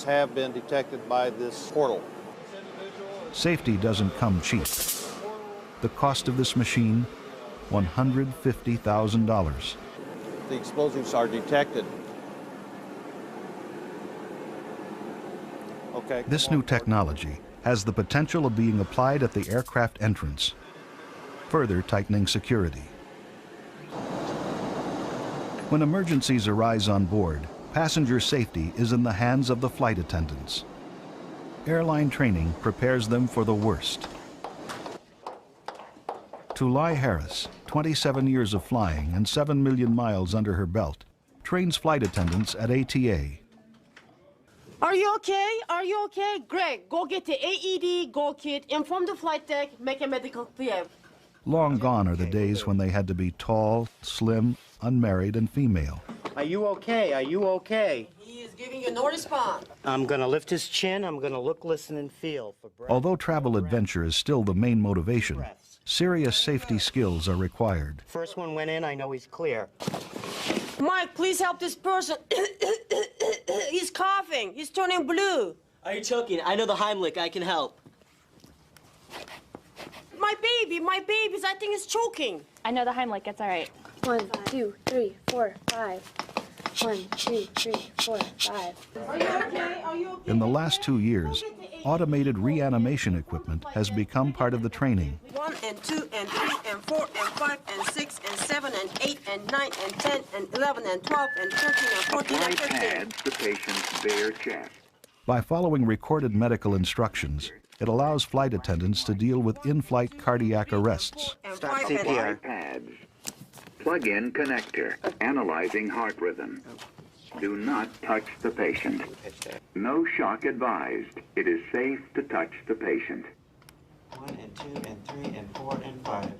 Have been detected by this portal. Safety doesn't come cheap. The cost of this machine, $150,000. The explosives are detected. Okay. This new technology has the potential of being applied at the aircraft entrance, further tightening security. When emergencies arise on board, passenger safety is in the hands of the flight attendants. Airline training prepares them for the worst. Tulai Harris, 27 years of flying and 7 million miles under her belt, trains flight attendants at ATA. Are you okay? Are you okay? Greg, go get the AED Go kit, inform the flight deck, make a medical clear. Long gone are the days when they had to be tall, slim, unmarried, and female. Are you okay? Are you okay? He is giving you no response. I'm gonna lift his chin. I'm gonna look, listen, and feel for breath. Although travel adventure is still the main motivation, serious safety skills are required. First one went in, I know he's clear. Mike, please help this person. He's coughing. He's turning blue. Are you choking? I know the Heimlich. I can help. My baby's, I think, is choking. I know the Heimlich. It's all right. 1, 2, 3, 4, 5. 1, 2, 3, 4, 5. Are you okay? Are you okay? In the last 2 years, automated reanimation equipment has become part of the training. 1 and 2 and 3 and 4 and 5 and 6 and 7 and 8 and 9 and 10 and 11 and 12 and 13 and 14 and 15. Pads the patient's bare chest. By following recorded medical instructions, it allows flight attendants to deal with in-flight cardiac arrests. Stop Apply CPR. pads. Plug-in connector. Analyzing heart rhythm. Do not touch the patient. No shock advised. It is safe to touch the patient. 1 and 2 and 3 and 4 and 5.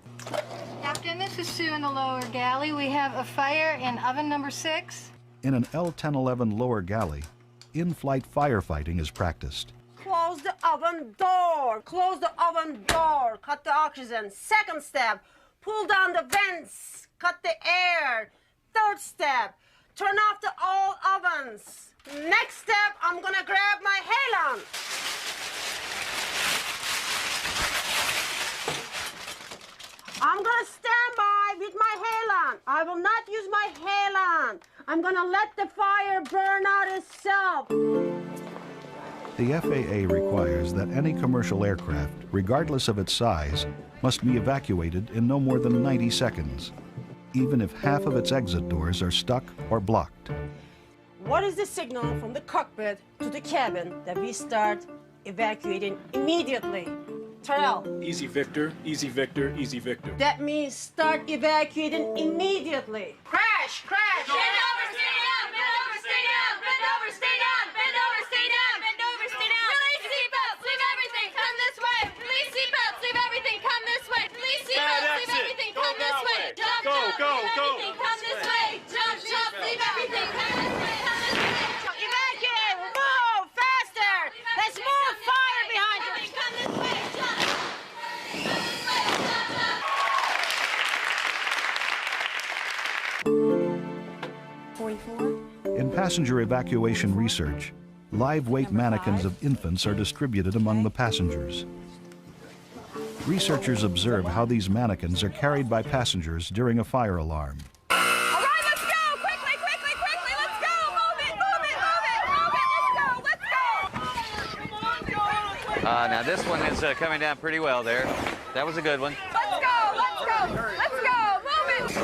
Captain, this is Sue in the lower galley. We have a fire in oven number 6. In an L-1011 lower galley, in-flight firefighting is practiced. Close the oven door. Close the oven door. Cut the oxygen. Second step, pull down the vents. Cut the air. Third step, turn off all ovens. Next step, I'm gonna grab my halon. I'm gonna stand by with my halon. I will not use my halon. I'm gonna let the fire burn out itself. The FAA requires that any commercial aircraft, regardless of its size, must be evacuated in no more than 90 seconds, even if half of its exit doors are stuck or blocked. What is the signal from the cockpit to the cabin that we start evacuating immediately? Terrell. Easy Victor, easy Victor, easy Victor. That means start evacuating immediately. Crash, crash. Bend over, stay down. Bend over, stay down. Bend over, stay down. Bend over, stay down. Bend over, stay down. Release seatbelts. Leave everything. Come this way. Release seatbelts. Leave everything. Come this way. Release seatbelts. Leave everything. Come this way. Jump, Go, jump. go, Leave go. everything. Come this way. Jump, jump. Leave everything. Come this way. Come this way. Evacuate. Move faster. There's more fire behind you. Come this way. Jump. In passenger evacuation research, live weight mannequins of infants are distributed among the passengers. Researchers observe how these mannequins are carried by passengers during a fire alarm. All right, let's go. Quickly, quickly, quickly. Let's go. Move it, move it, move it, move it. Let's go, let's go. Now this one is coming down pretty well there. That was a good one. Let's go, let's go, let's go. Move it.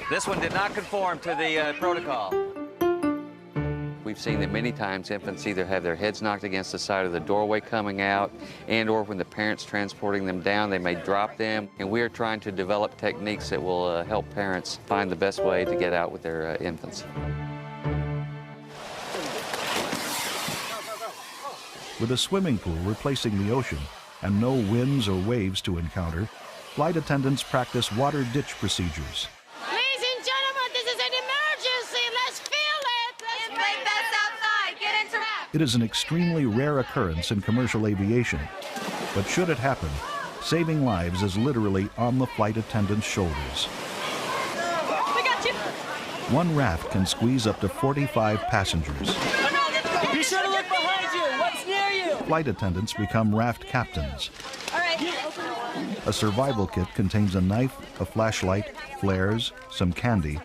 This one did not conform to the protocol. We've seen that many times infants either have their heads knocked against the side of the doorway coming out, and or when the parents transporting them down, they may drop them. And we are trying to develop techniques that will help parents find the best way to get out with their infants. With a swimming pool replacing the ocean and no winds or waves to encounter, flight attendants practice water ditch procedures. Ladies and gentlemen, this is an emergency. Let's feel it. Let's break this outside. Get into that. It is an extremely rare occurrence in commercial aviation, but should it happen, saving lives is literally on the flight attendant's shoulders. We got you. One raft can squeeze up to 45 passengers. He's sure to look behind you. What's near you? Flight attendants become raft captains. All right, open it. A survival kit contains a knife, a flashlight, flares, some candy,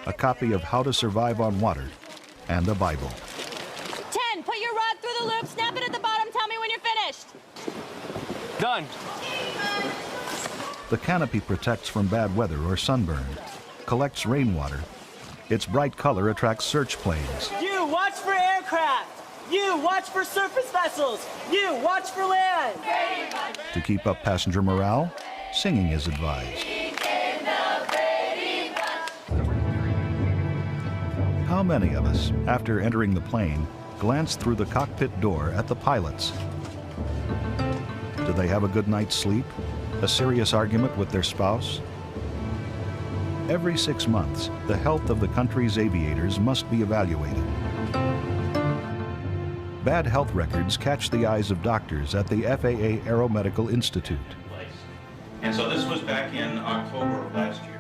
a copy of How to Survive on Water, and a Bible. 10, put your rod through the loop, snap it at the bottom, tell me when you're finished. Done. The canopy protects from bad weather or sunburn, collects rainwater. Its bright color attracts search planes. You, watch for aircraft. You, watch for surface vessels. You, watch for land. To keep up passenger morale, singing is advised. How many of us, after entering the plane, glance through the cockpit door at the pilots? Do they have a good night's sleep? A serious argument with their spouse? Every 6 months, the health of the country's aviators must be evaluated. Bad health records catch the eyes of doctors at the FAA Aeromedical Institute. And so this was back in October of last year.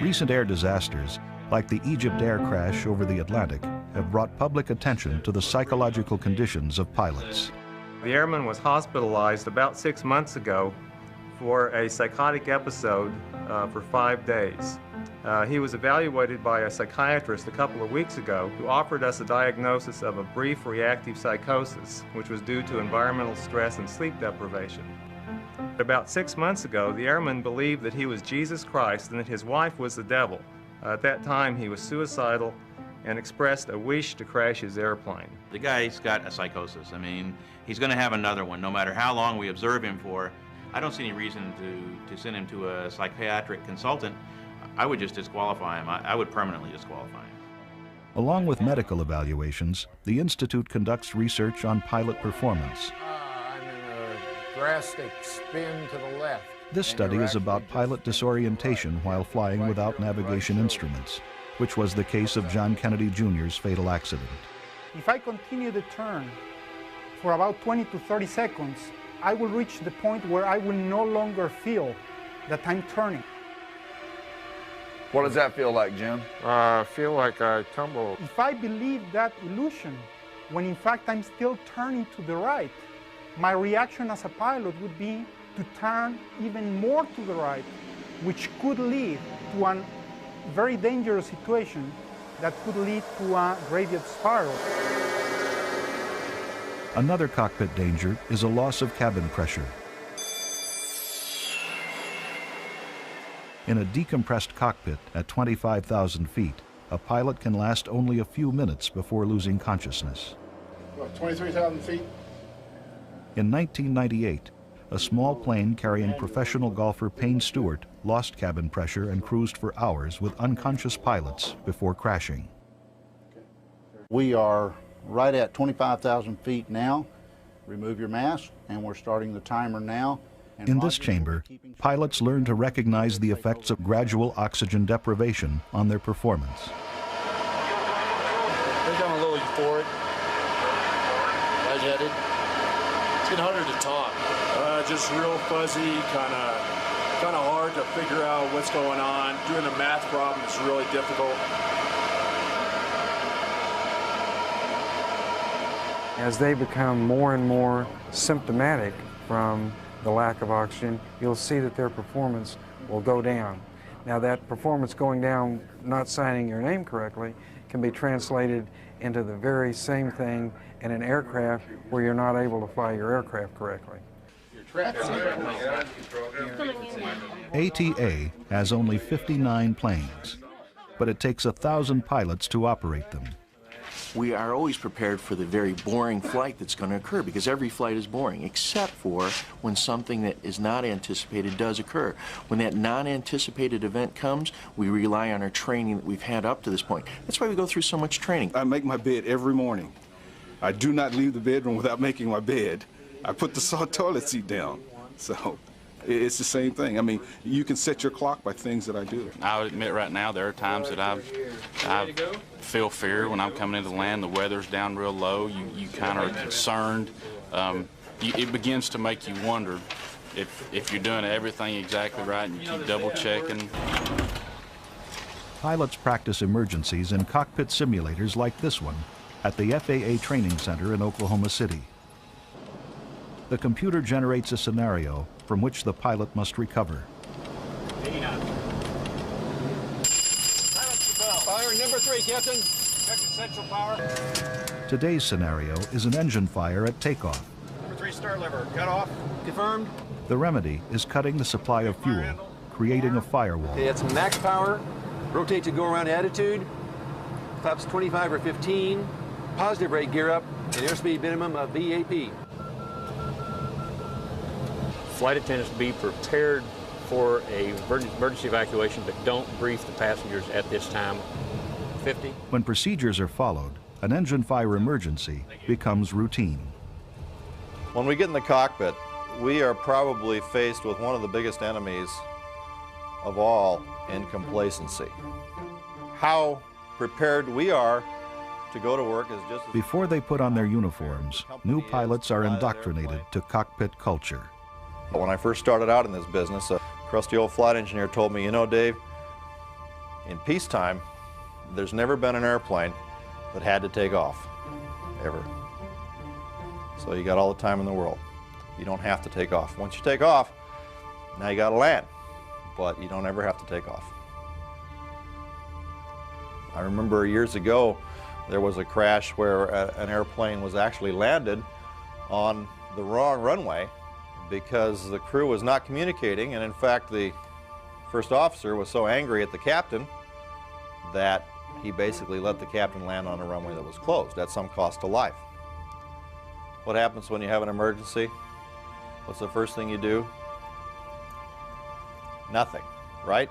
Recent air disasters, like the Egypt air crash over the Atlantic, have brought public attention to the psychological conditions of pilots. The airman was hospitalized about 6 months ago for a psychotic episode for 5 days. He was evaluated by a psychiatrist a couple of weeks ago who offered us a diagnosis of a brief reactive psychosis, which was due to environmental stress and sleep deprivation. About 6 months ago, the airman believed that he was Jesus Christ and that his wife was the devil. At that time, he was suicidal and expressed a wish to crash his airplane. The guy's got a psychosis. I mean, he's going to have another one no matter how long we observe him for. I don't see any reason to send him to a psychiatric consultant. I would just disqualify him. I would permanently disqualify him. Along with medical evaluations, the Institute conducts research on pilot performance. I'm in a drastic spin to the left. This study is about pilot disorientation while flying without navigation instruments, which was the case of John Kennedy Jr.'s fatal accident. If I continue the turn for about 20 to 30 seconds, I will reach the point where I will no longer feel that I'm turning. What does that feel like, Jim? I feel like I tumble. If I believe that illusion, when in fact I'm still turning to the right, my reaction as a pilot would be to turn even more to the right, which could lead to a very dangerous situation that could lead to a gradient spiral. Another cockpit danger is a loss of cabin pressure. In a decompressed cockpit at 25,000 feet, a pilot can last only a few minutes before losing consciousness. What, 23,000 feet? In 1998, a small plane carrying professional golfer Payne Stewart lost cabin pressure and cruised for hours with unconscious pilots before crashing. We are right at 25,000 feet now. Remove your mask, and we're starting the timer now. In this chamber, pilots learn to recognize the effects of gradual oxygen deprivation on their performance. I think I'm a little euphoric, lightheaded. It's getting harder to talk. Just real fuzzy, kind of hard to figure out what's going on. Doing a math problem is really difficult. As they become more and more symptomatic from the lack of oxygen, you'll see that their performance will go down. Now that performance going down, not signing your name correctly, can be translated into the very same thing in an aircraft where you're not able to fly your aircraft correctly. ATA has only 59 planes, but it takes 1,000 pilots to operate them. We are always prepared for the very boring flight that's going to occur, because every flight is boring, except for when something that is not anticipated does occur. When that non-anticipated event comes, we rely on our training that we've had up to this point. That's why we go through so much training. I make my bed every morning. I do not leave the bedroom without making my bed. I put the toilet seat down. So it's the same thing. I mean, you can set your clock by things that I do. I would admit right now there are times that I feel fear when I'm coming into land. The weather's down real low. You kind of are concerned. It begins to make you wonder if you're doing everything exactly right, and you keep double checking. Pilots practice emergencies in cockpit simulators like this one, at the FAA Training Center in Oklahoma City. The computer generates a scenario from which the pilot must recover. 89. Fire number 3, Captain. Check essential power. Today's scenario is an engine fire at takeoff. Number 3, start lever. Cut off. Confirmed. The remedy is cutting the supply of fuel, creating a firewall. Okay, that's max power. Rotate to go around attitude. Flaps 25 or 15. Positive rate gear up. And airspeed minimum of VAP. Flight attendants be prepared for a emergency evacuation, but don't brief the passengers at this time. 50. When procedures are followed, an engine fire emergency becomes routine. When we get in the cockpit, we are probably faced with one of the biggest enemies of all in complacency. How prepared we are to go to work is just as... Before they put on their uniforms, new pilots are indoctrinated to cockpit culture. When I first started out in this business, a crusty old flight engineer told me, you know, Dave, in peacetime, there's never been an airplane that had to take off, ever. So you got all the time in the world. You don't have to take off. Once you take off, now you got to land, but you don't ever have to take off. I remember years ago, there was a crash where an airplane was actually landed on the wrong runway because the crew was not communicating, and in fact the first officer was so angry at the captain that he basically let the captain land on a runway that was closed at some cost to life. What happens when you have an emergency? What's the first thing you do? Nothing, right?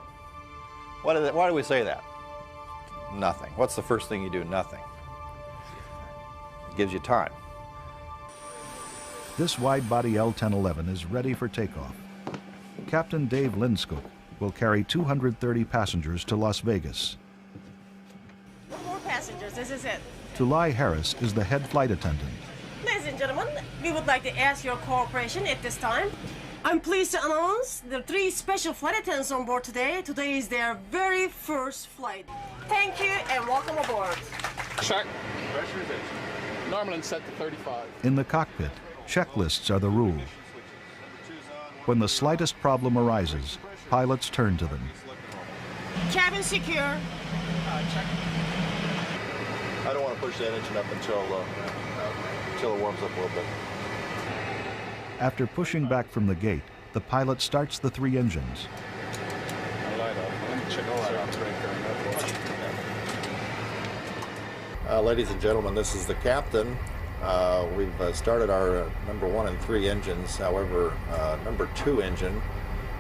Why do we say that? Nothing. What's the first thing you do? Nothing. It gives you time. This wide-body L-1011 is ready for takeoff. Captain Dave Linskog will carry 230 passengers to Las Vegas. No more passengers, this is it. Tulai Harris is the head flight attendant. Ladies and gentlemen, we would like to ask your cooperation at this time. I'm pleased to announce the 3 special flight attendants on board today. Today is their very first flight. Thank you and welcome aboard. Check. Pressurization. Normal set to 35. In the cockpit, checklists are the rule. When the slightest problem arises, pilots turn to them. Cabin secure. I don't want to push that engine up until it warms up a little bit. After pushing back from the gate, the pilot starts the 3 engines. Ladies and gentlemen, this is the captain. We've started our number 1 and 3 engines. However, number 2 engine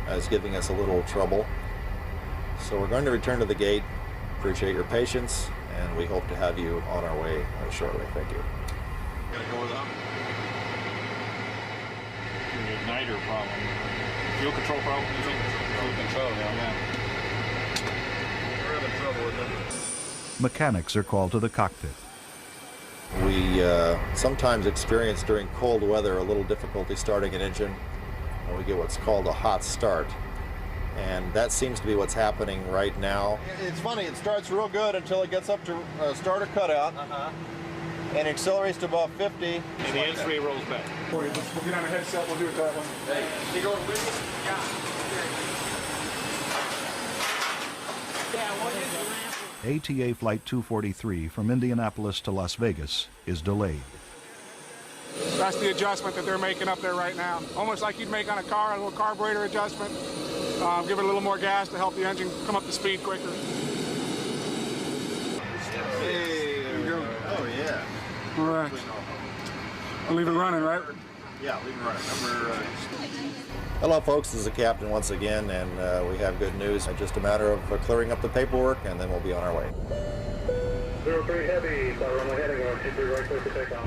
is giving us a little trouble. So we're going to return to the gate. Appreciate your patience, and we hope to have you on our way shortly. Thank you. Igniter problem. Fuel control problem, you think? Fuel control, yeah. We're having trouble with them. Mechanics are called to the cockpit. We sometimes experience during cold weather a little difficulty starting an engine, and we get what's called a hot start. And that seems to be what's happening right now. It's funny, it starts real good until it gets up to starter cutout. And accelerates to about 50. And the N3 rolls back. We'll get on the headset, we'll do it that way. Hey, you going with me? ATA Flight 243 from Indianapolis to Las Vegas is delayed. That's the adjustment that they're making up there right now. Almost like you'd make on a car, a little carburetor adjustment. Give it a little more gas to help the engine come up to speed quicker. Hey, there we go. Oh, yeah. All right. I'll leave it running, right? Yeah, leave it running. Hello, folks. This is the captain once again, and we have good news. Just a matter of clearing up the paperwork, and then we'll be on our way. 03 Heavy, runway heading on, T3 right clear for takeoff.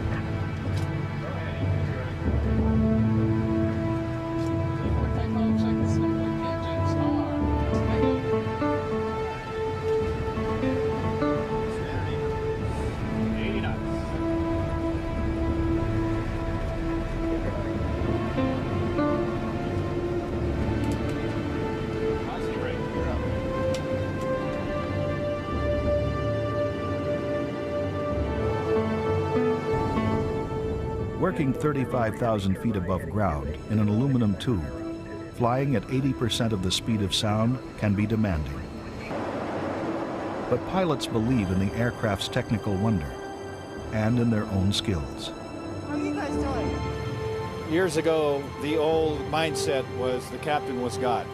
Working 35,000 feet above ground in an aluminum tube, flying at 80% of the speed of sound can be demanding. But pilots believe in the aircraft's technical wonder and in their own skills. How are you guys doing? Years ago, the old mindset was the captain was God.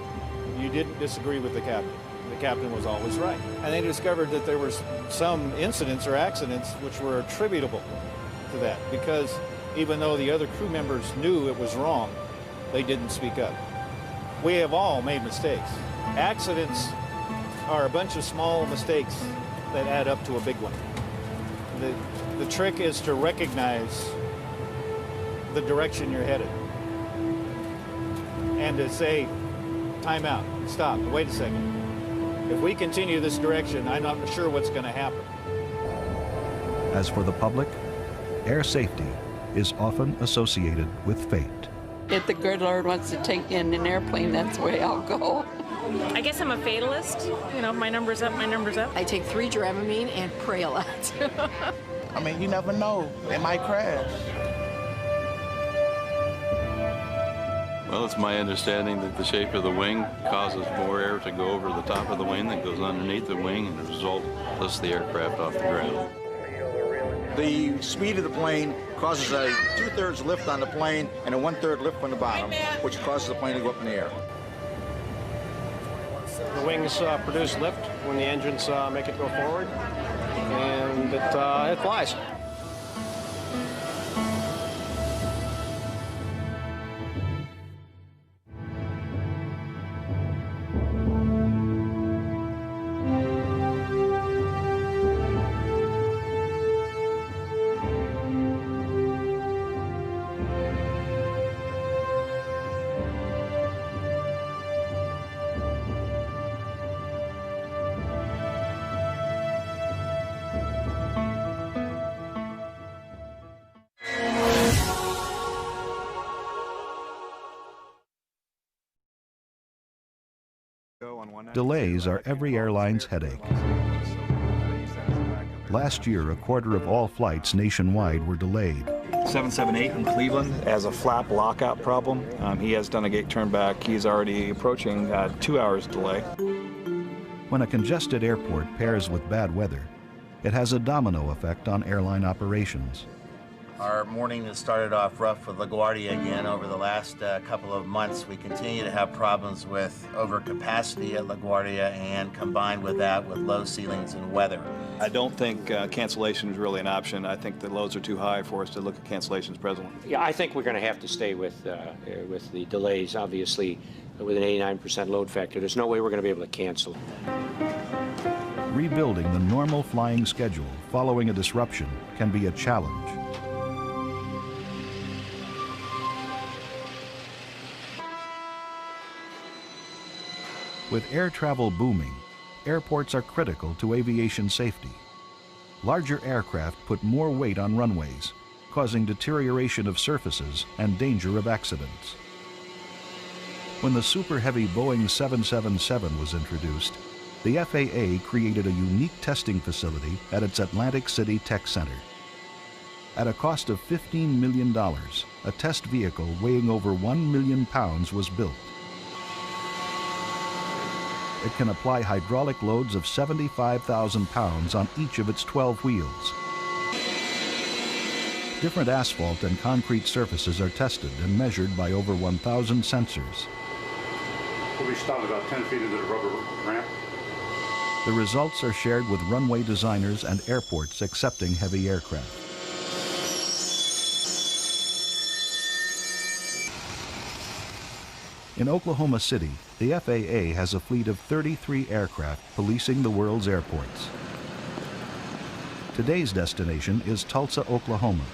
You didn't disagree with the captain. The captain was always right. And they discovered that there were some incidents or accidents which were attributable to that, because even though the other crew members knew it was wrong, they didn't speak up. We have all made mistakes. Accidents are a bunch of small mistakes that add up to a big one. The trick is to recognize the direction you're headed and to say, time out, stop, wait a second. If we continue this direction, I'm not sure what's going to happen. As for the public, air safety is often associated with fate. If the good Lord wants to take me in an airplane, that's the way I'll go. I guess I'm a fatalist. You know, my number's up, my number's up. I take 3 Dramamine and pray a lot. I mean, you never know. It might crash. Well, it's my understanding that the shape of the wing causes more air to go over the top of the wing than goes underneath the wing, and as a result, lifts the aircraft off the ground. The speed of the plane causes a 2/3 lift on the plane and a 1/3 lift from the bottom, which causes the plane to go up in the air. The wings produce lift when the engines make it go forward, and it flies. Delays are every airline's headache. Last year, a quarter of all flights nationwide were delayed. 778 in Cleveland has a flap lockout problem. He has done a gate turn back. He's already approaching 2 hours delay. When a congested airport pairs with bad weather, it has a domino effect on airline operations. Our morning has started off rough with LaGuardia again. Over the last couple of months, we continue to have problems with overcapacity at LaGuardia, and combined with that with low ceilings and weather. I don't think cancellation is really an option. I think the loads are too high for us to look at cancellations presently. Yeah, I think we're going to have to stay with the delays. Obviously, with an 89% load factor, there's no way we're going to be able to cancel. Rebuilding the normal flying schedule following a disruption can be a challenge. With air travel booming, airports are critical to aviation safety. Larger aircraft put more weight on runways, causing deterioration of surfaces and danger of accidents. When the super heavy Boeing 777 was introduced, the FAA created a unique testing facility at its Atlantic City Tech Center. At a cost of $15 million, a test vehicle weighing over 1 million pounds was built. It can apply hydraulic loads of 75,000 pounds on each of its 12 wheels. Different asphalt and concrete surfaces are tested and measured by over 1,000 sensors. We'll be stopped about 10 feet into the rubber ramp. The results are shared with runway designers and airports accepting heavy aircraft. In Oklahoma City, the FAA has a fleet of 33 aircraft policing the world's airports. Today's destination is Tulsa, Oklahoma.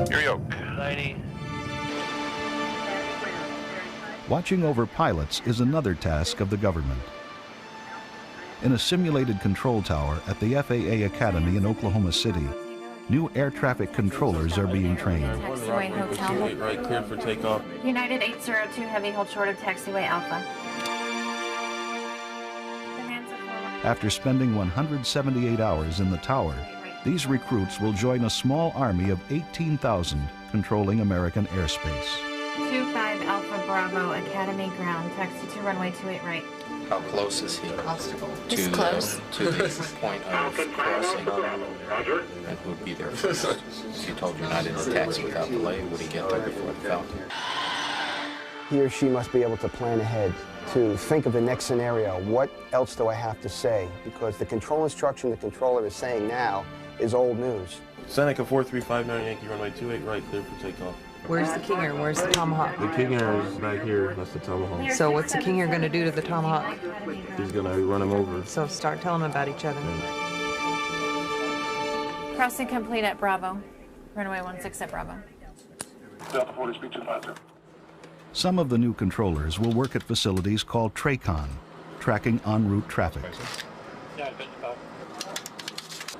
Your yoke. 90. Watching over pilots is another task of the government. In a simulated control tower at the FAA Academy in Oklahoma City, new air traffic controllers are being trained. Taxiway Hotel. Right, cleared for takeoff. United 802 Heavy, hold short of taxiway Alpha. After spending 178 hours in the tower, these recruits will join a small army of 18,000 controlling American airspace. 25 Alpha Bravo Academy ground, taxi to runway 28 right. How close is he He's close. to the point of crossing? And who would be there first? If you told United to taxi without delay, would he get there before the Falcon? He or she must be able to plan ahead, to think of the next scenario. What else do I have to say? Because the control instruction the controller is saying now is old news. Seneca 4359 Yankee runway 28 right, cleared for takeoff. Where's the King Air? Where's the Tomahawk? The King Air is back here. That's the Tomahawk. So what's the King Air going to do to the Tomahawk? He's going to run him over. So start telling them about each other. Crossing complete at Bravo. Runway 16 at Bravo. Delta 40 speed 250. Some of the new controllers will work at facilities called TRACON, tracking en route traffic.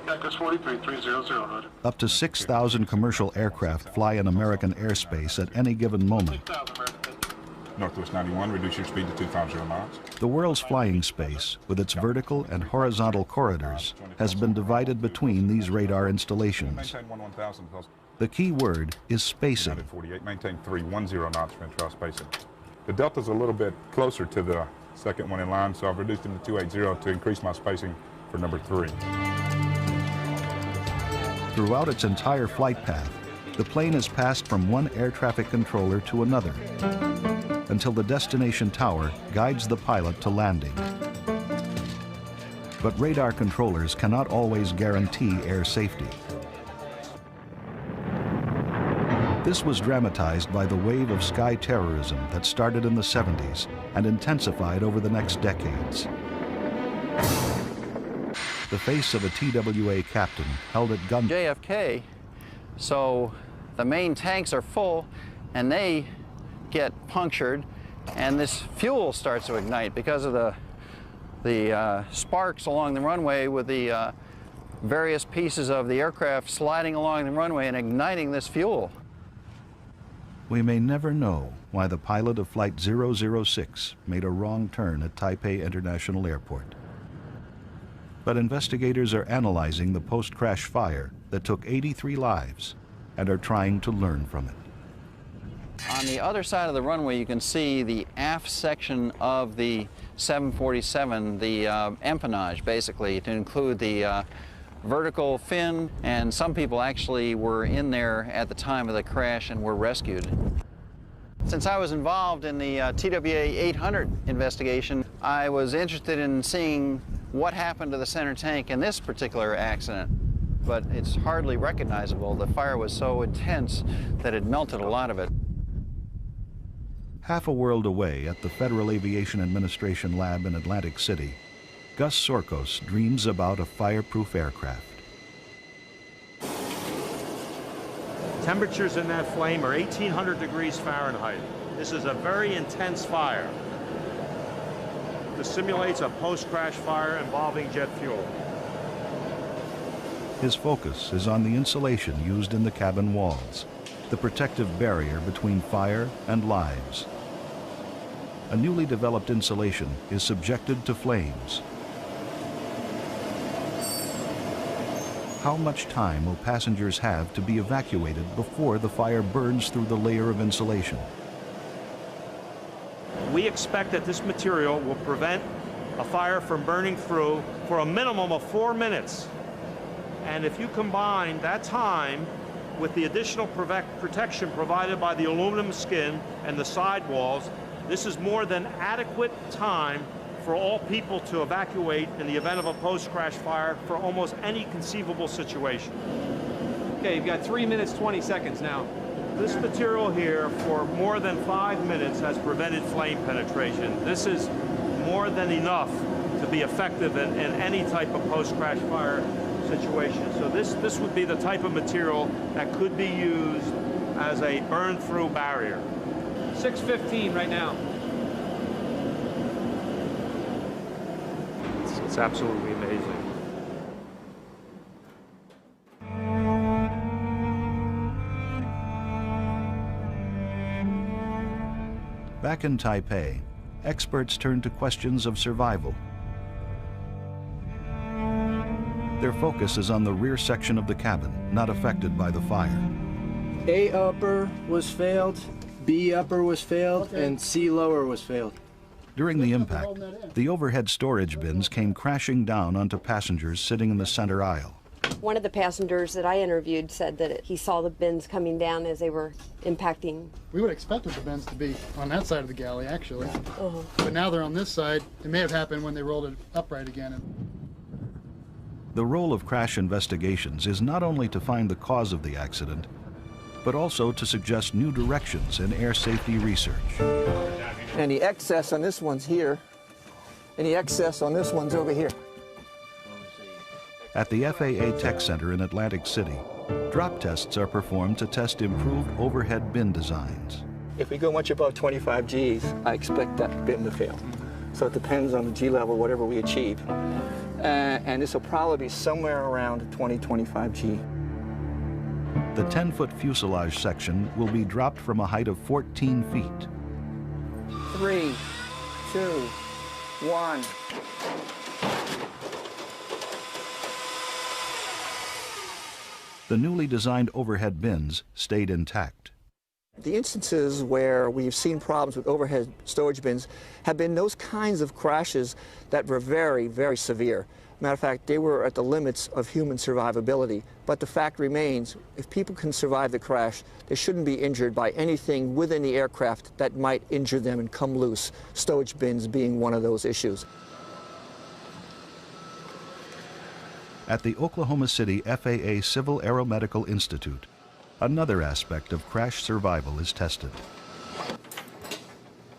Cactus 43 300. Up to 6,000 commercial aircraft fly in American airspace at any given moment. Northwest 91, reduce your speed to 250 knots. The world's flying space, with its vertical and horizontal corridors, has been divided between these radar installations. Maintain 11000. The key word is spacing. 48, maintain 310 knots for intra spacing. The Delta's a little bit closer to the second one in line, so I've reduced him to 280 to increase my spacing for number 3. Throughout its entire flight path, the plane has passed from one air traffic controller to another until the destination tower guides the pilot to landing. But radar controllers cannot always guarantee air safety. This was dramatized by the wave of sky terrorism that started in the 70s and intensified over the next decades. The face of a TWA captain held at gun. JFK, so the main tanks are full and they get punctured and this fuel starts to ignite because of the sparks along the runway with the various pieces of the aircraft sliding along the runway and igniting this fuel. We may never know why the pilot of Flight 006 made a wrong turn at Taipei International Airport. But investigators are analyzing the post-crash fire that took 83 lives and are trying to learn from it. On the other side of the runway, you can see the aft section of the 747, the empennage, basically, to include the vertical fin, and some people actually were in there at the time of the crash and were rescued. Since I was involved in the TWA 800 investigation, I was interested in seeing what happened to the center tank in this particular accident. But it's hardly recognizable. The fire was so intense that it melted a lot of it. Half a world away at the Federal Aviation Administration lab in Atlantic City, Gus Sorkos dreams about a fireproof aircraft. Temperatures in that flame are 1,800 degrees Fahrenheit. This is a very intense fire. This simulates a post-crash fire involving jet fuel. His focus is on the insulation used in the cabin walls, the protective barrier between fire and lives. A newly developed insulation is subjected to flames. How much time will passengers have to be evacuated before the fire burns through the layer of insulation? We expect that this material will prevent a fire from burning through for a minimum of 4 minutes. And if you combine that time with the additional protection provided by the aluminum skin and the sidewalls, this is more than adequate time for all people to evacuate in the event of a post-crash fire for almost any conceivable situation. Okay, you've got 3 minutes, 20 seconds now. This material here for more than 5 minutes has prevented flame penetration. This is more than enough to be effective in any type of post-crash fire situation. So this would be the type of material that could be used as a burn-through barrier. 6:15 right now. It's absolutely amazing. Back in Taipei, experts turn to questions of survival. Their focus is on the rear section of the cabin, not affected by the fire. A upper was failed, B upper was failed, and C lower was failed. During the impact, the overhead storage bins came crashing down onto passengers sitting in the center aisle. One of the passengers that I interviewed said that he saw the bins coming down as they were impacting. We would have expected the bins to be on that side of the galley, actually. But now they're on this side. It may have happened when they rolled it upright again. The role of crash investigations is not only to find the cause of the accident, but also to suggest new directions in air safety research. And the excess on this one's here, and the excess on this one's over here. At the FAA Tech Center in Atlantic City, drop tests are performed to test improved overhead bin designs. If we go much above 25 Gs, I expect that bin to fail. So it depends on the G level, whatever we achieve. And this will probably be somewhere around 20-25 G. The 10-foot fuselage section will be dropped from a height of 14 feet. 3, 2, 1. The newly designed overhead bins stayed intact. The instances where we've seen problems with overhead storage bins have been those kinds of crashes that were very, very severe. Matter of fact, they were at the limits of human survivability. But the fact remains, if people can survive the crash, they shouldn't be injured by anything within the aircraft that might injure them and come loose, storage bins being one of those issues. At the Oklahoma City FAA Civil Aeromedical Institute, another aspect of crash survival is tested.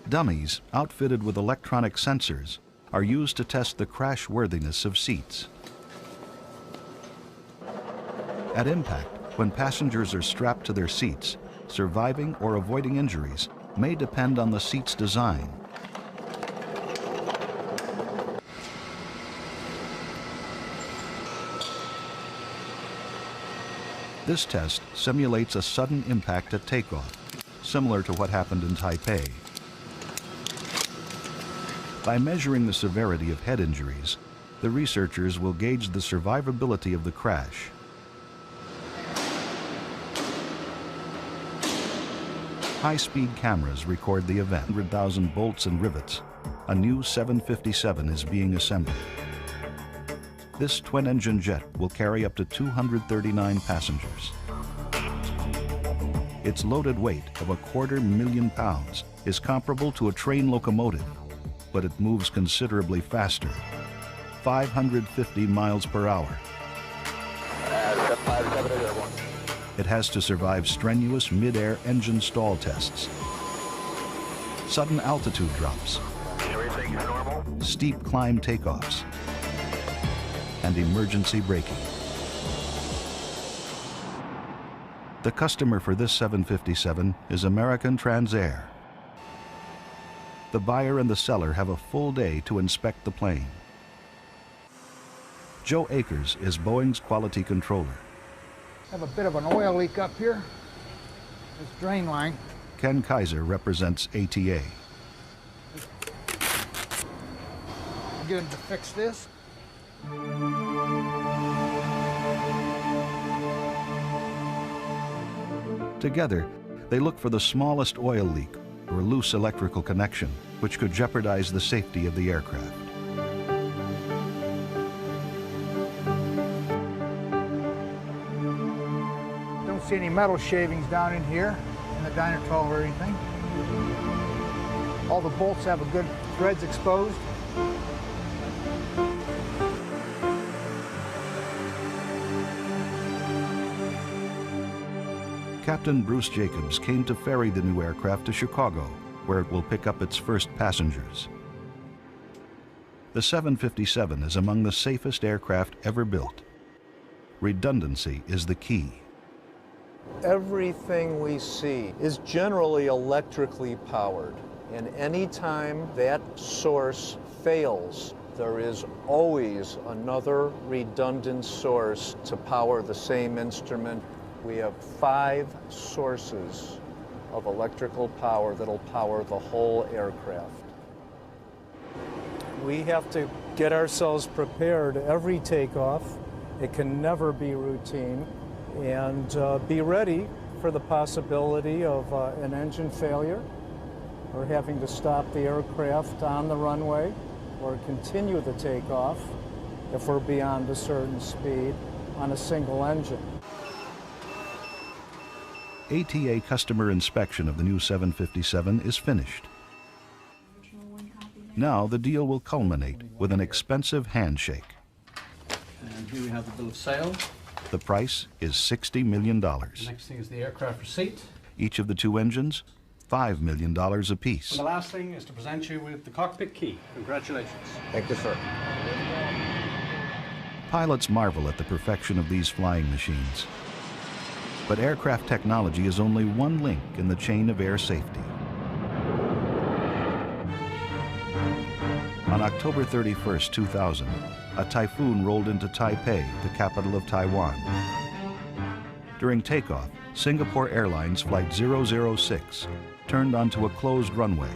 Dummies outfitted with electronic sensors are used to test the crash worthiness of seats. At impact, when passengers are strapped to their seats, surviving or avoiding injuries may depend on the seat's design. This test simulates a sudden impact at takeoff, similar to what happened in Taipei. By measuring the severity of head injuries, the researchers will gauge the survivability of the crash. High-speed cameras record the event. 100,000 bolts and rivets. A new 757 is being assembled. This twin-engine jet will carry up to 239 passengers. Its loaded weight of 250,000 pounds is comparable to a train locomotive, but it moves considerably faster, 550 miles per hour. It has to survive strenuous mid-air engine stall tests, sudden altitude drops, steep climb takeoffs, and emergency braking. The customer for this 757 is American Transair. The buyer and the seller have a full day to inspect the plane. Joe Akers is Boeing's quality controller. Have a bit of an oil leak up here. This drain line. Ken Kaiser represents ATA. I'll get him to fix this. Together, they look for the smallest oil leak or loose electrical connection, which could jeopardize the safety of the aircraft. Don't see any metal shavings down in here in the Dynatrol or anything. All the bolts have a good threads exposed. Captain Bruce Jacobs came to ferry the new aircraft to Chicago, where it will pick up its first passengers. The 757 is among the safest aircraft ever built. redundancy is the key. Everything we see is generally electrically powered, and any time that source fails, there is always another redundant source to power the same instrument. We have 5 sources of electrical power that'll power the whole aircraft. We have to get ourselves prepared every takeoff. It can never be routine, and be ready for the possibility of an engine failure or having to stop the aircraft on the runway or continue the takeoff if we're beyond a certain speed on a single engine. ATA customer inspection of the new 757 is finished. Now the deal will culminate with an expensive handshake. And here we have the bill of sale. The price is $60 million. The next thing is the aircraft receipt. Each of the 2 engines, $5 million apiece. And the last thing is to present you with the cockpit key. Congratulations. Thank you, sir. Pilots marvel at the perfection of these flying machines. But aircraft technology is only one link in the chain of air safety. On October 31, 2000, a typhoon rolled into Taipei, the capital of Taiwan. During takeoff, Singapore Airlines Flight 006 turned onto a closed runway,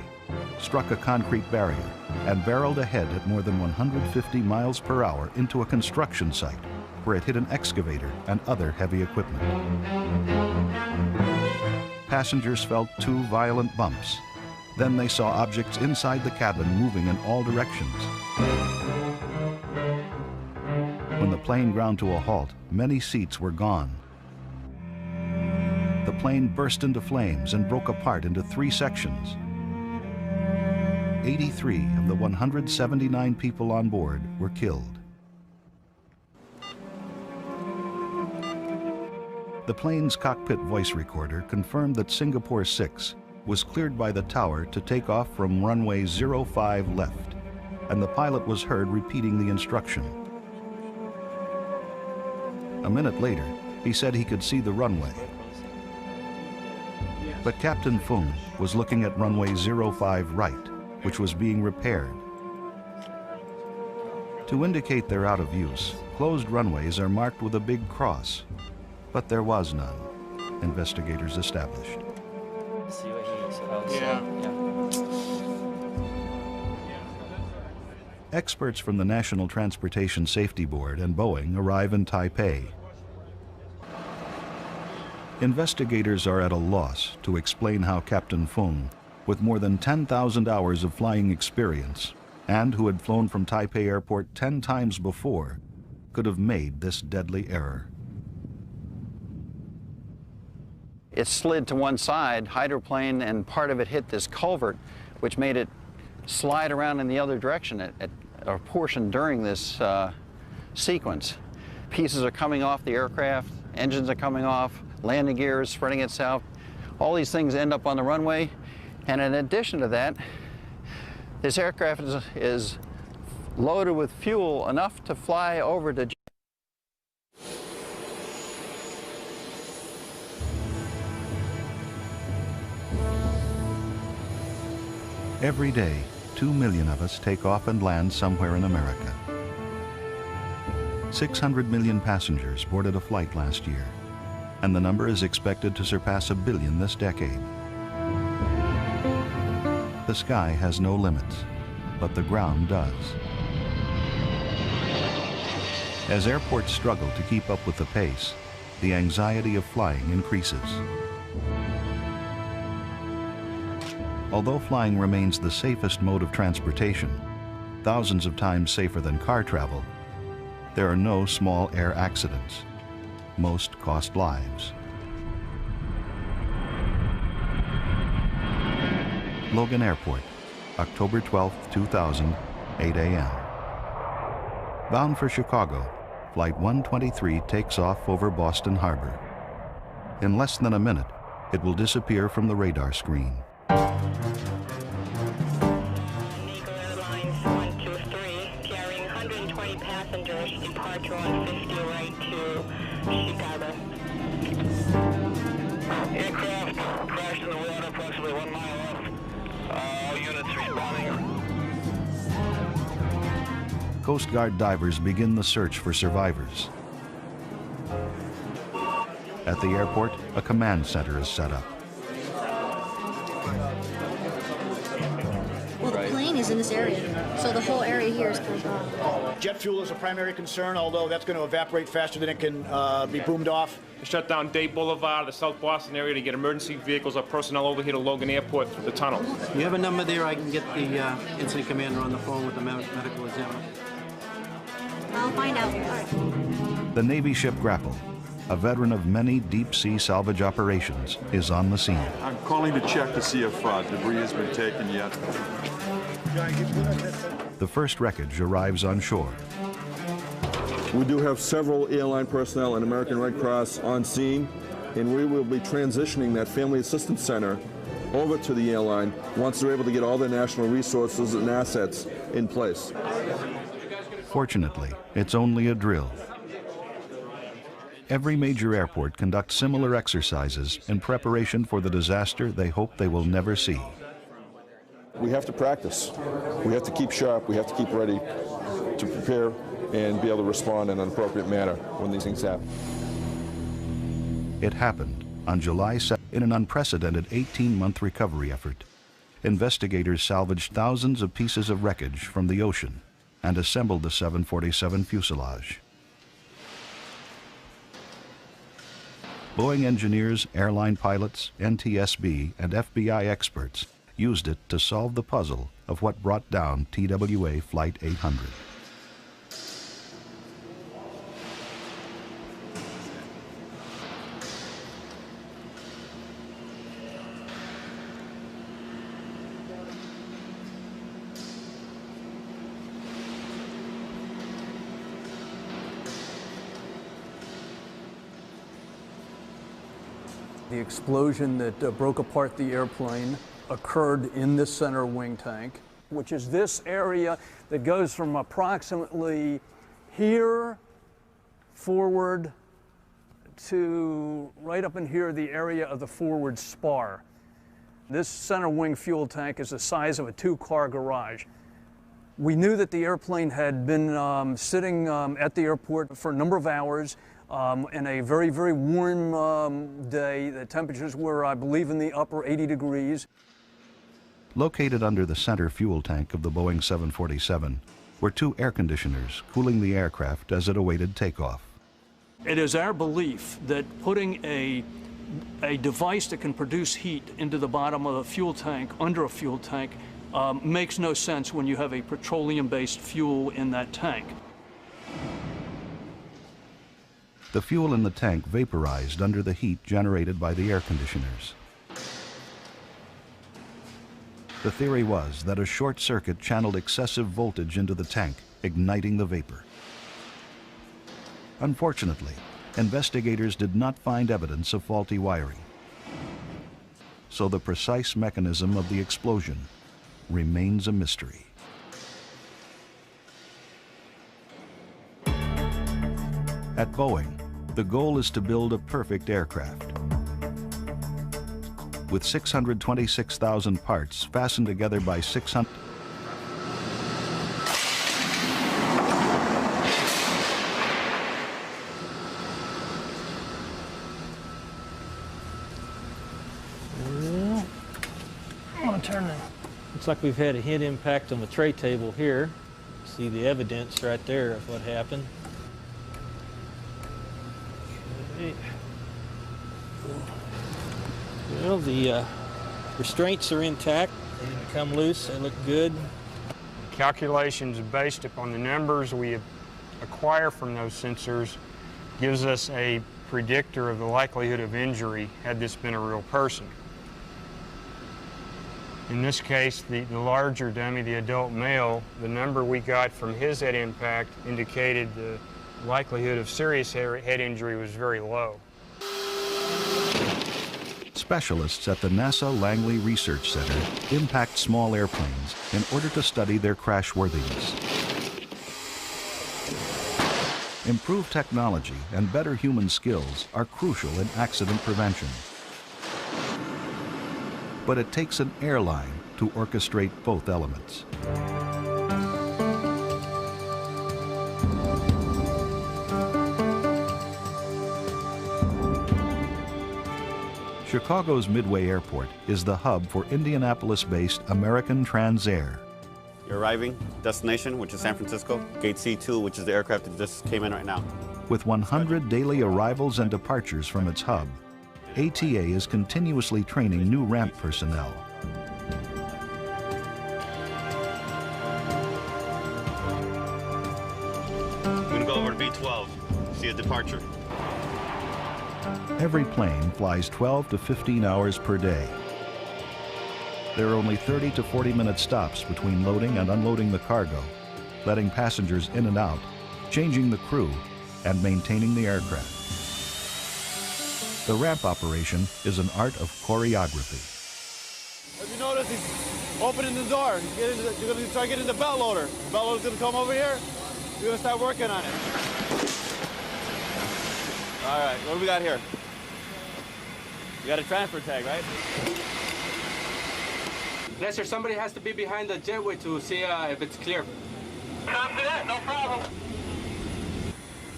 struck a concrete barrier, and barreled ahead at more than 150 miles per hour into a construction site, where it hit an excavator and other heavy equipment. Passengers felt 2 violent bumps. Then they saw objects inside the cabin moving in all directions. When the plane ground to a halt, many seats were gone. The plane burst into flames and broke apart into 3 sections. 83 of the 179 people on board were killed. The plane's cockpit voice recorder confirmed that Singapore 6 was cleared by the tower to take off from runway 05 left, and the pilot was heard repeating the instruction. A minute later, he said he could see the runway. But Captain Fung was looking at runway 05 right, which was being repaired. To indicate they're out of use, closed runways are marked with a big cross, but there was none, investigators established. Experts from the National Transportation Safety Board and Boeing arrive in Taipei. Investigators are at a loss to explain how Captain Fung, with more than 10,000 hours of flying experience and who had flown from Taipei Airport 10 times before, could have made this deadly error. It slid to one side, hydroplane, and part of it hit this culvert, which made it slide around in the other direction at a portion during this sequence. Pieces are coming off the aircraft, engines are coming off, landing gear is spreading itself. All these things end up on the runway, and in addition to that, this aircraft is loaded with fuel enough to fly over to Every day, 2 million of us take off and land somewhere in America. 600 million passengers boarded a flight last year, and the number is expected to surpass 1 billion this decade. The sky has no limits, but the ground does. As airports struggle to keep up with the pace, the anxiety of flying increases. Although flying remains the safest mode of transportation, thousands of times safer than car travel, there are no small air accidents. Most cost lives. Logan Airport, October 12, 2000, 8 a.m. Bound for Chicago, Flight 123 takes off over Boston Harbor. In less than a minute, it will disappear from the radar screen. Amigo Airlines 123, carrying 120 passengers, departure on 50 right to Chicago. Aircraft crashed in the water approximately 1 mile off. All units responding. Coast Guard divers begin the search for survivors. At the airport, a command center is set up. Well, the plane is in this area, so the whole area here is controlled. Jet fuel is a primary concern, although that's going to evaporate faster than it can be boomed off. Shut down Day Boulevard, the South Boston area, to get emergency vehicles or personnel over here to Logan Airport through the tunnel. You have a number there? I can get the incident commander on the phone with the medical examiner. I'll find out. All right. The Navy ship Grapple, a veteran of many deep-sea salvage operations, is on the scene. I'm calling to check to see if debris has been taken yet. The first wreckage arrives on shore. We do have several airline personnel and American Red Cross on scene, and we will be transitioning that Family Assistance Center over to the airline once they're able to get all their national resources and assets in place. Fortunately, it's only a drill. Every major airport conducts similar exercises in preparation for the disaster they hope they will never see. We have to practice. We have to keep sharp. We have to keep ready to prepare and be able to respond in an appropriate manner when these things happen. It happened on July 7th in an unprecedented 18-month recovery effort. Investigators salvaged thousands of pieces of wreckage from the ocean and assembled the 747 fuselage. Boeing engineers, airline pilots, NTSB, and FBI experts used it to solve the puzzle of what brought down TWA Flight 800. The explosion that broke apart the airplane occurred in this center wing tank, which is this area that goes from approximately here forward to right up in here, the area of the forward spar. This center wing fuel tank is the size of a 2-car garage. We knew that the airplane had been sitting at the airport for a number of hours. In a very, very warm day. The temperatures were, I believe, in the upper 80 degrees. Located under the center fuel tank of the Boeing 747 were 2 air conditioners cooling the aircraft as it awaited takeoff. It is our belief that putting a device that can produce heat into the bottom of a fuel tank, under a fuel tank, makes no sense when you have a petroleum-based fuel in that tank. The fuel in the tank vaporized under the heat generated by the air conditioners. The theory was that a short circuit channeled excessive voltage into the tank, igniting the vapor. Unfortunately, investigators did not find evidence of faulty wiring. So the precise mechanism of the explosion remains a mystery. At Boeing, the goal is to build a perfect aircraft. With 626,000 parts fastened together by 600... I'm gonna turn it. Looks like we've had a head impact on the tray table here. See the evidence right there of what happened. Okay. Well, the restraints are intact. They didn't come loose. They look good. Calculations based upon the numbers we acquire from those sensors gives us a predictor of the likelihood of injury had this been a real person. In this case, the larger dummy, the adult male, the number we got from his head impact indicated the likelihood of serious head injury was very low. Specialists at the NASA Langley Research Center impact small airplanes in order to study their crashworthiness. Improved technology and better human skills are crucial in accident prevention. But it takes an airline to orchestrate both elements. Chicago's Midway Airport is the hub for Indianapolis-based American Transair. Your arriving destination, which is San Francisco, gate C2, which is the aircraft that just came in right now. With 100 daily arrivals and departures from its hub, ATA is continuously training new ramp personnel. I'm going to go over to B12, see a departure. Every plane flies 12 to 15 hours per day. There are only 30 to 40-minute stops between loading and unloading the cargo, letting passengers in and out, changing the crew, and maintaining the aircraft. The ramp operation is an art of choreography. If you notice, he's opening the door. You're going to start getting the belt loader. The belt loader's going to come over here. You're going to start working on it. All right, what do we got here? You got a transfer tag, right? Yes, sir. Somebody has to be behind the jetway to see if it's clear. Copy that, no problem.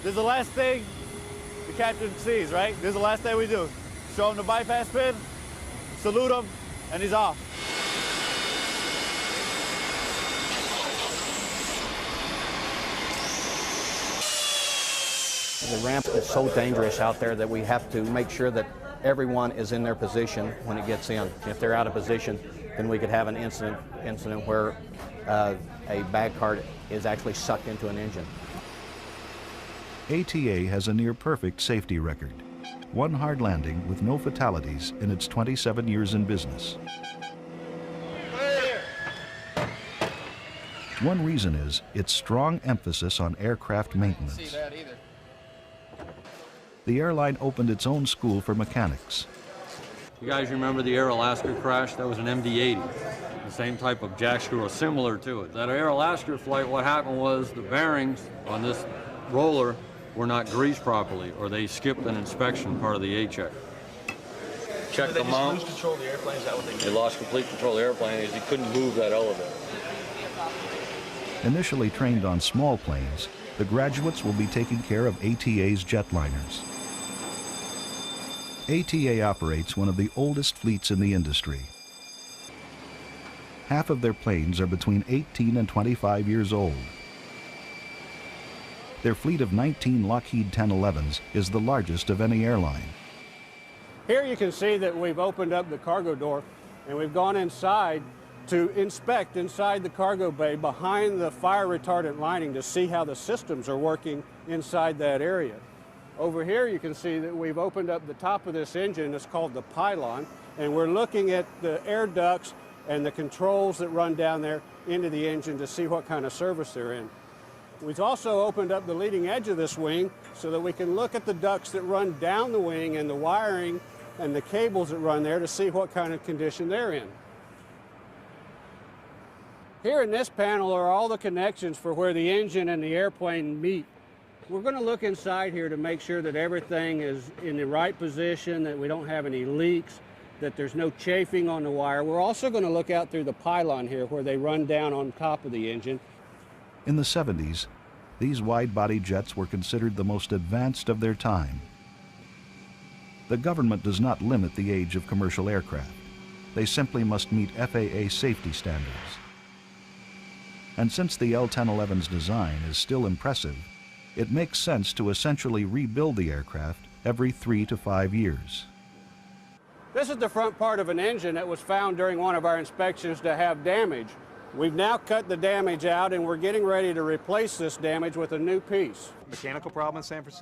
This is the last thing the captain sees, right? This is the last thing we do. Show him the bypass pin, salute him, and he's off. The ramp is so dangerous out there that we have to make sure that everyone is in their position when it gets in. If they're out of position, then we could have an incident where a bag cart is actually sucked into an engine. ATA has a near-perfect safety record. One hard landing with no fatalities in its 27 years in business. One reason is its strong emphasis on aircraft maintenance. The airline opened its own school for mechanics. You guys remember the Air Alaska crash? That was an MD-80. The same type of jack screw, or similar to it. That Air Alaska flight, what happened was the bearings on this roller were not greased properly, or they skipped an inspection part of the A-check. Checked them out. Lose control of the airplane? Is that what they did? They lost complete control of the airplane as he couldn't move that elevator. Initially trained on small planes, the graduates will be taking care of ATA's jetliners. ATA operates one of the oldest fleets in the industry. Half of their planes are between 18 and 25 years old. Their fleet of 19 Lockheed 1011s is the largest of any airline. Here you can see that we've opened up the cargo door and we've gone inside to inspect inside the cargo bay behind the fire retardant lining to see how the systems are working inside that area. Over here you can see that we've opened up the top of this engine. It's called the pylon, and we're looking at the air ducts and the controls that run down there into the engine to see what kind of service they're in. We've also opened up the leading edge of this wing so that we can look at the ducts that run down the wing and the wiring and the cables that run there to see what kind of condition they're in. Here in this panel are all the connections for where the engine and the airplane meet. We're going to look inside here to make sure that everything is in the right position, that we don't have any leaks, that there's no chafing on the wire. We're also going to look out through the pylon here where they run down on top of the engine. In the 70s, these wide-body jets were considered the most advanced of their time. The government does not limit the age of commercial aircraft. They simply must meet FAA safety standards. And since the L-1011's design is still impressive, it makes sense to essentially rebuild the aircraft every 3 to 5 years. This is the front part of an engine that was found during one of our inspections to have damage. We've now cut the damage out and we're getting ready to replace this damage with a new piece. Mechanical problem in San Francisco?